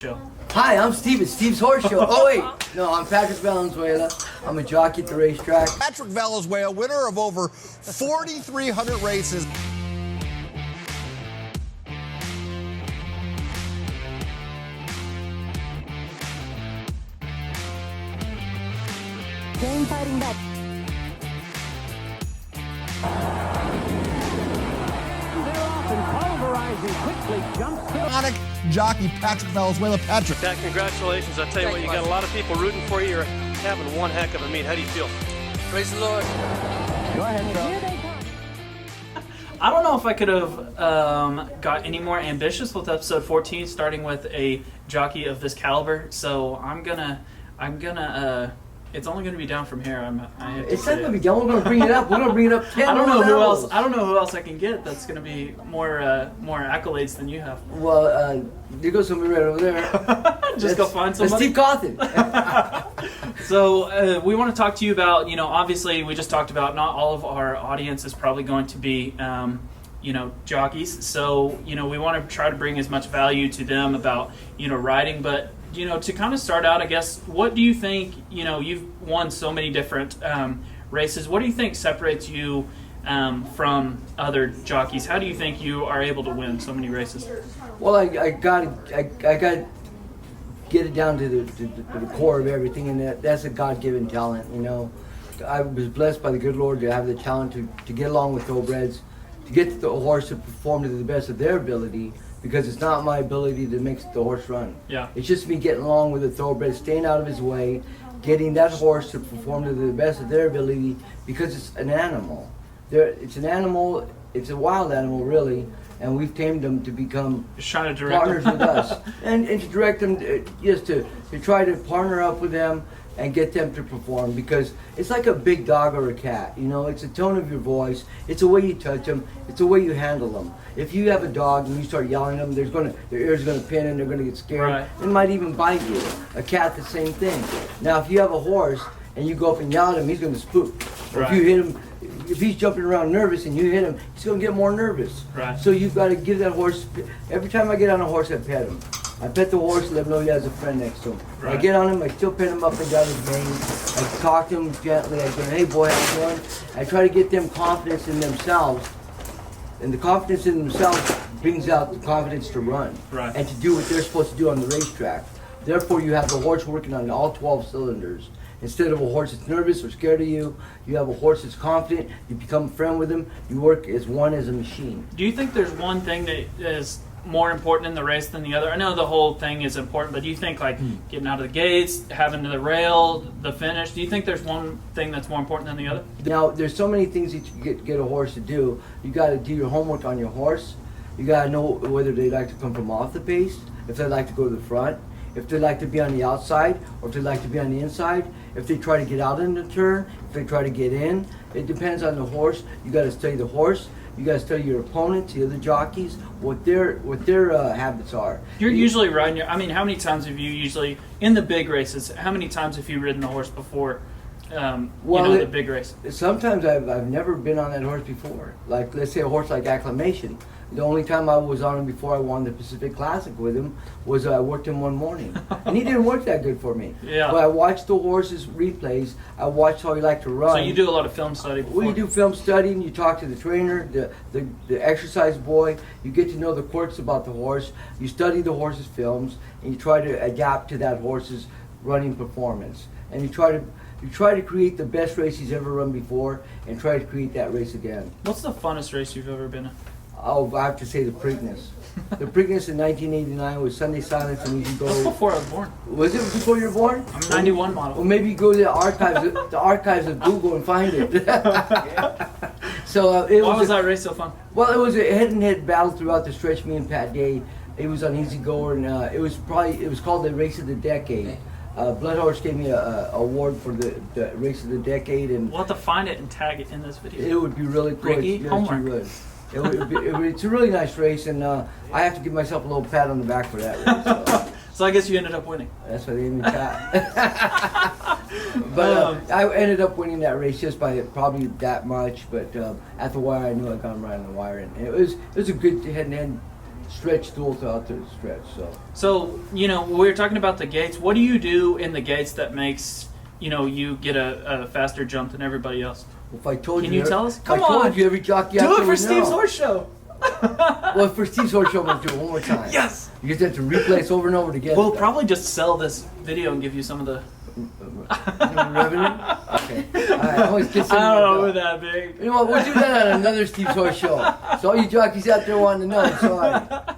Show. Hi, I'm Steve. It's Steve's Horse Show. Oh wait, no, I'm Patrick Valenzuela. I'm a jockey at the racetrack. Patrick Valenzuela, winner of over 4,300 races. Game fighting back. They're off and pulverizing quickly. Jumps to Iconic jockey Patrick Valenzuela. Patrick. Pat, congratulations. I tell you what, you got a lot of people rooting for you. You're having one heck of a meet. How do you feel? Praise the Lord. Go ahead, Here they come. I don't know if I could have got any more ambitious with episode 14, starting with a jockey of this caliber. So I'm gonna. It's only gonna be down from here. It's not gonna be done. We're gonna bring it up. We're gonna bring it up 10 I don't know who levels. else. I don't know who else I can get that's gonna be more accolades than you have. Well, there goes somebody right over there. Just go find somebody. That's Steve Cawthon. So we want to talk to you about, obviously we just talked about not all of our audience is probably going to be, jockeys. So, we want to try to bring as much value to them about, riding. But, to kind of start out, I guess, what do you think, you've won so many different races. What do you think separates you from other jockeys? How do you think you are able to win so many races? Well, I got get it down to the core of everything, and that's a God-given talent. I was blessed by the good Lord to have the talent to get along with thoroughbreds, to get the horse to perform to the best of their ability, because it's not my ability that makes the horse run. Yeah. It's just me getting along with the thoroughbred, staying out of his way, getting that horse to perform to the best of their ability, because it's an animal. It's an animal, it's a wild animal really, and we've tamed them to become Just trying to direct partners them. with us. And to direct them, just to try to partner up with them and get them to perform, because it's like a big dog or a cat. It's the tone of your voice, it's the way you touch them, it's the way you handle them. If you have a dog and you start yelling at them, their ears are going to pin and they're going to get scared. Right. It might even bite you. A cat, the same thing. Now, if you have a horse and you go up and yell at him, he's going to spook. Or if Right. you hit him, if he's jumping around nervous and you hit him, he's going to get more nervous. Right. So you've got to give that horse, every time I get on a horse, I pet him. I pet the horse, let him know he has a friend next to him. Right. I get on him, I still pet him up and down his mane. I talk to him gently, I say, hey boy, how you doing? I try to get them confidence in themselves. And the confidence in themselves brings out the confidence to run. Right. And to do what they're supposed to do on the racetrack. Therefore, you have the horse working on all 12 cylinders. Instead of a horse that's nervous or scared of you, you have a horse that's confident, you become a friend with him, you work as one as a machine. Do you think there's one thing that is more important in the race than the other? I know the whole thing is important, but do you think getting out of the gates, having the rail, the finish, do you think there's one thing that's more important than the other? Now, there's so many things that you get a horse to do. You got to do your homework on your horse. You got to know whether they like to come from off the pace, if they like to go to the front, if they like to be on the outside, or if they like to be on the inside, if they try to get out in the turn, if they try to get in. It depends on the horse. You got to study the horse. You got to study your opponents, the other jockeys, what their habits are. You're usually riding how many times have you usually, in the big races, how many times have you ridden the horse before, the big race? Sometimes I've never been on that horse before. Like, let's say a horse like Acclamation. The only time I was on him before I won the Pacific Classic with him was I worked him one morning. And he didn't work that good for me. Yeah. But I watched the horse's replays. I watched how he liked to run. So you do a lot of film study before? Well, you do film studying, you talk to the trainer, the exercise boy, you get to know the quirks about the horse, you study the horse's films, and you try to adapt to that horse's running performance. And you try to create the best race he's ever run before, and try to create that race again. What's the funnest race you've ever been in? Oh, I have to say the Preakness. The Preakness in 1989 was Sunday Silence and Easy That's Go. before I was born. Was it before you were born? I'm a 91 model. Well, maybe you go to the archives of Google and find it. So Why was that race so fun? Well, it was a head-and-head battle throughout the stretch. Me and Pat Day. It was on Easy Go, and it was called the Race of the Decade. Blood Horse gave me a award for the Race of the Decade, and We'll have to find it and tag it in this video. it would be really cool. Ricky, Yes, homework. you would. It's a really nice race, and I have to give myself a little pat on the back for that race. So. So I guess you ended up winning. That's why they gave me pat. But I ended up winning that race just by probably that much. But at the wire, I knew I got him right on the wire, and it was a good head-to-head stretch throughout the stretch. So, we were talking about the gaits. What do you do in the gaits that makes, you get a faster jump than everybody else? If I told Can you, you tell us? if Come I told on. you every jockey out Do it there for would Steve's know. Horse Show. Well, for Steve's Horse Show, I'm going to do it one more time. Yes. You just have to replay this over and over to get We'll it. probably just sell this video and give you some of the... Revenue? Okay. All right, I always get I don't know, we're something that big. You know what, we'll do that on another Steve's Horse Show. So all you jockeys out there wanting to know, I'm sorry.